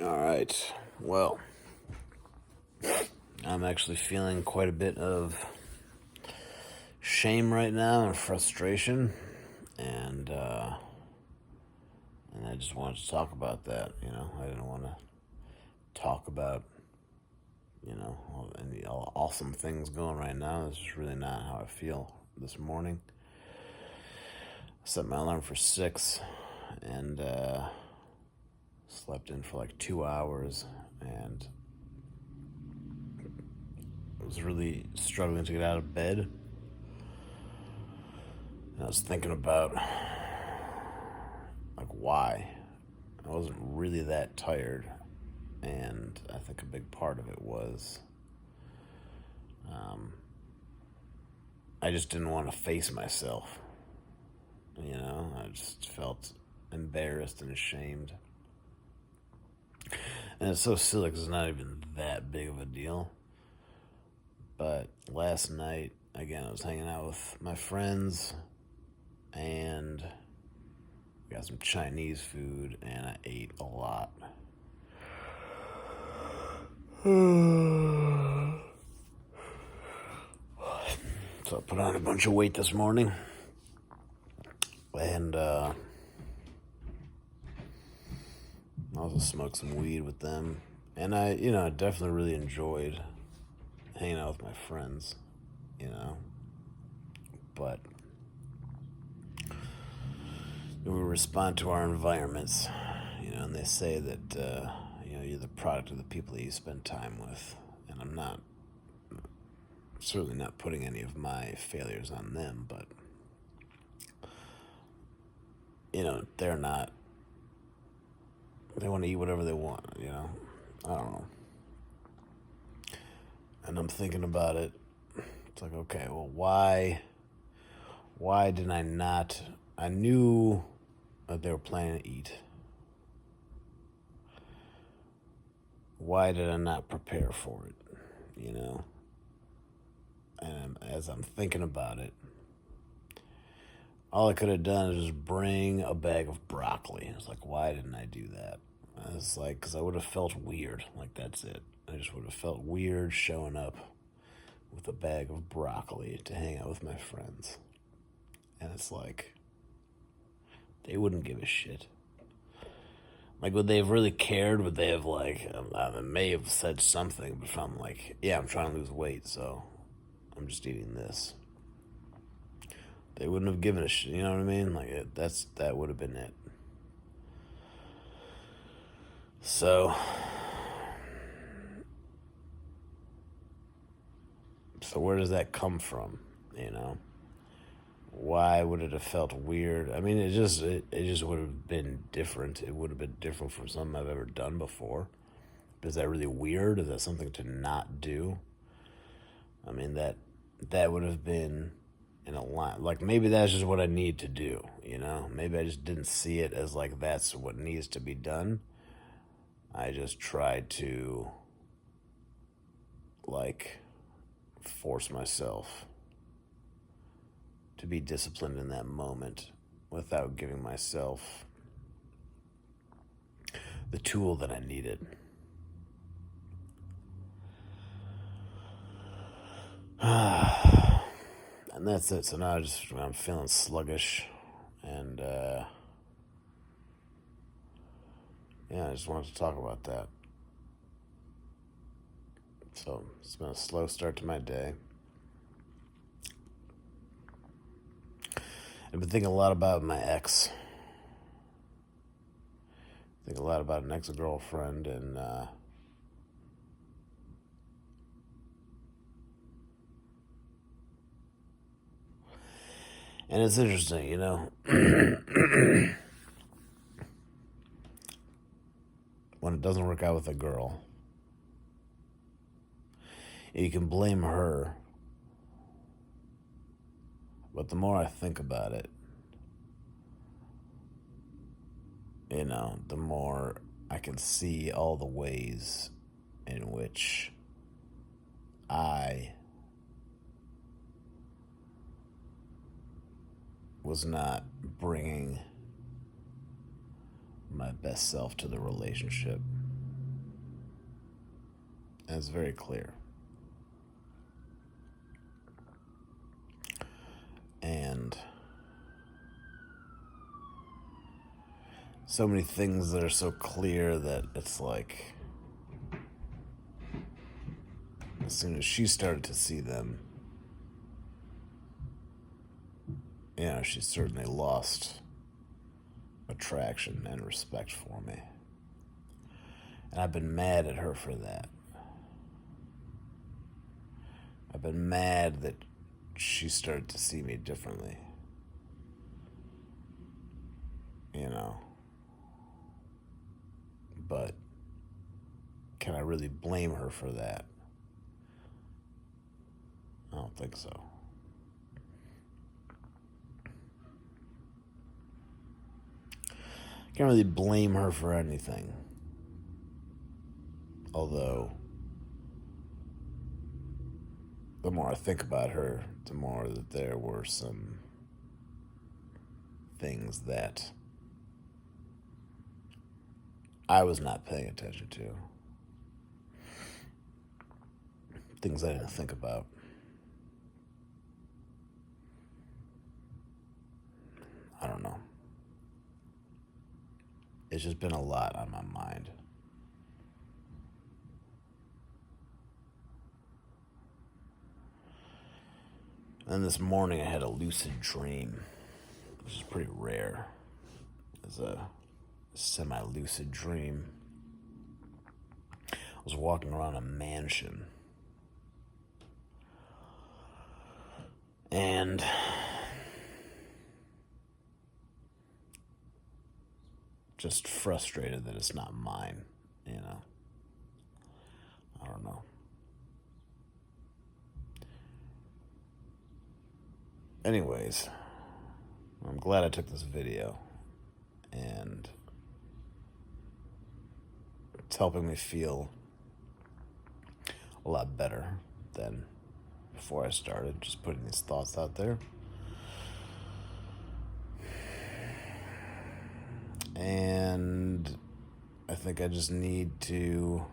All right. Well, I'm actually feeling quite a bit of shame right now and frustration, and and I just wanted to talk about that. I didn't want to talk about all awesome things going right now. This is really not how I feel this morning. I set my alarm for 6, and slept in for like 2 hours, and I was really struggling to get out of bed. And I was thinking about like why. I wasn't really that tired, and I think a big part of it was I just didn't want to face myself. I just felt embarrassed and ashamed. And it's so silly because it's not even that big of a deal. But last night, again, I was hanging out with my friends, and we got some Chinese food, and I ate a lot. So I put on a bunch of weight this morning, and I also smoked some weed with them. And I definitely really enjoyed hanging out with my friends, you know. But we respond to our environments, and they say that, you're the product of the people that you spend time with. And I'm certainly not putting any of my failures on them, but, they're not, they want to eat whatever they want, I don't know. And I'm thinking about it. It's like, okay, well, why did I not, I knew that they were planning to eat. Why did I not prepare for it, And as I'm thinking about it, all I could have done is just bring a bag of broccoli. It's like, why didn't I do that? It's like, because I would have felt weird. Like, that's it. I just would have felt weird showing up with a bag of broccoli to hang out with my friends. And it's like, they wouldn't give a shit. Like, would they have really cared? Would they have, like, I may have said something, but if I'm like, yeah, I'm trying to lose weight, so I'm just eating this, they wouldn't have given a shit, you know what I mean? Like, that would have been it. So where does that come from, Why would it have felt weird? I mean, it just would have been different. It would have been different from something I've ever done before. Is that really weird? Is that something to not do? I mean, that would have been in a line. Like, maybe that's just what I need to do, Maybe I just didn't see it as like that's what needs to be done. I just tried to, like, force myself to be disciplined in that moment without giving myself the tool that I needed. And that's it. So now I'm feeling sluggish, and yeah, I just wanted to talk about that. So it's been a slow start to my day. I've been thinking a lot about my ex. Think a lot about an ex-girlfriend, and it's interesting, when it doesn't work out with a girl, you can blame her. But the more I think about it, the more I can see all the ways in which I was not bringing my best self to the relationship. And it's very clear. And so many things that are so clear that it's like, as soon as she started to see them, she certainly lost attraction and respect for me. And I've been mad at her for that. I've been mad that she started to see me differently. But can I really blame her for that? I don't think so. Can't really blame her for anything. Although, the more I think about her, the more that there were some things that I was not paying attention to. Things I didn't think about. I don't know. It's just been a lot on my mind. And this morning I had a lucid dream, which is pretty rare. It's a semi-lucid dream. I was walking around a mansion. And just frustrated that it's not mine, I don't know. Anyways, I'm glad I took this video, and it's helping me feel a lot better than before I started, just putting these thoughts out there. And I think I just need to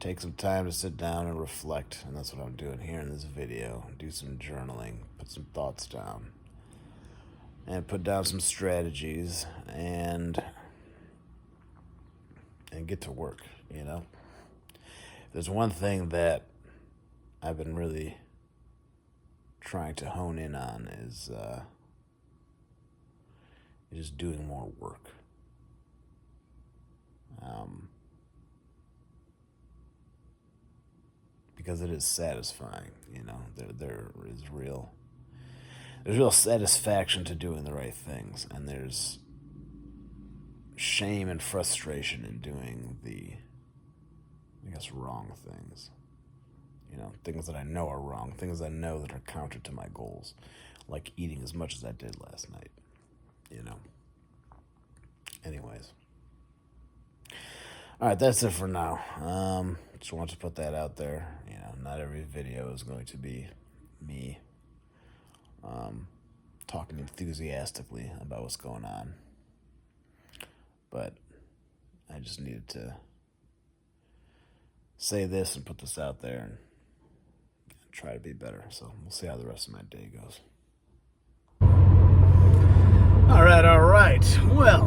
take some time to sit down and reflect, and that's what I'm doing here in this video. Do some journaling, put some thoughts down, and put down some strategies, and get to work, There's one thing that I've been really trying to hone in on is just doing more work. Because it is satisfying, there is there's real satisfaction to doing the right things, and there's shame and frustration in doing the, wrong things. Things that I know are wrong, things I know that are counter to my goals, like eating as much as I did last night, Anyways. All right, that's it for now. Just want to put that out there. Not every video is going to be me talking enthusiastically about what's going on. But I just needed to say this and put this out there and try to be better. So we'll see how the rest of my day goes. All right. Well,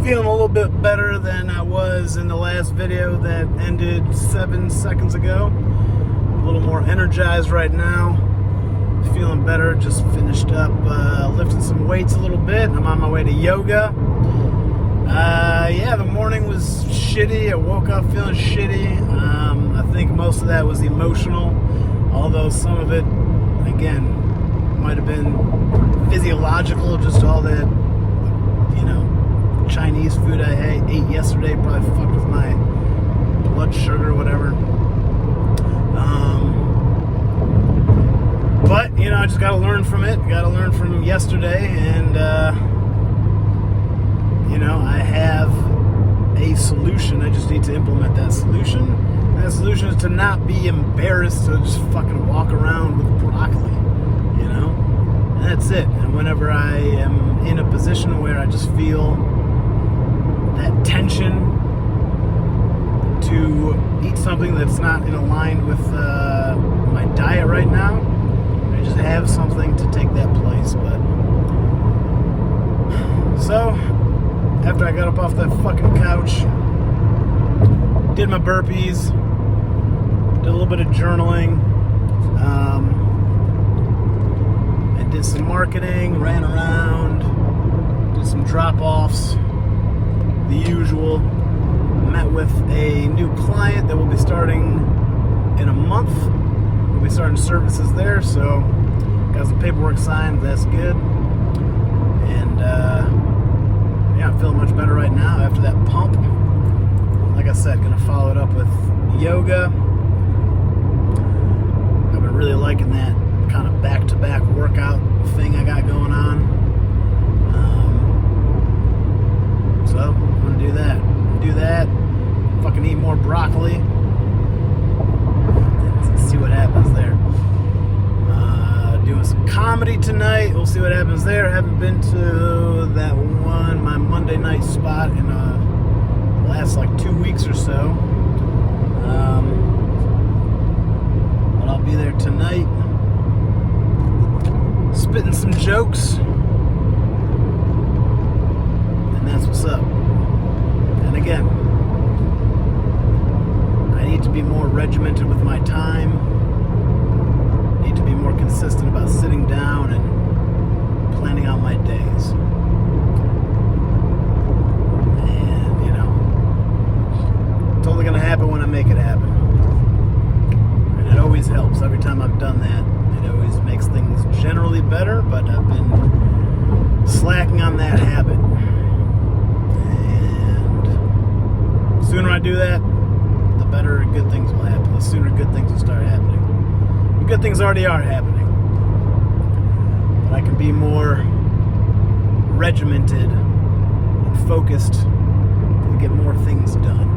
feeling a little bit better than I was in the last video that ended 7 seconds ago. A little more energized right now. Feeling better. Just finished up lifting some weights a little bit. I'm on my way to yoga. The morning was shitty. I woke up feeling shitty. I think most of that was emotional, although some of it, again, might have been physiological, just all that, Chinese food I ate yesterday probably fucked with my blood sugar or whatever. But, I just got to learn from it. Got to learn from yesterday, and, I have a solution. I just need to implement that solution. That solution is to not be embarrassed to just fucking walk around with broccoli, And that's it. And whenever I am in a position where I just feel that tension something that's not aligned with my diet right now, I just have something to take that place. But so after I got up off that fucking couch, did my burpees, did a little bit of journaling, I did some marketing, ran around, did some drop-offs, the usual. Met with a new client that will be starting in a month. We'll be starting services there, so got some paperwork signed. That's good. And yeah, I'm feeling much better right now after that pump. Like I said, gonna follow it up with yoga. I've been really liking that kind of back-to-back workout thing I got going on. So I'm gonna do that. Fucking eat more broccoli. Let's see what happens there. Doing some comedy tonight. We'll see what happens there. I haven't been to that one, my Monday night spot, in the last like 2 weeks or so. But I'll be there tonight, spitting some jokes, and that's what's up. And again, I need to be more regimented with my time. Need to be more consistent about sitting down and planning out my days. And, it's only going to happen when I make it happen. And it always helps. Every time I've done that, it always makes things generally better, but I've been slacking on that habit. And the sooner I do that, the better good things will happen. The sooner good things will start happening. And good things already are happening. But I can be more regimented and focused and get more things done.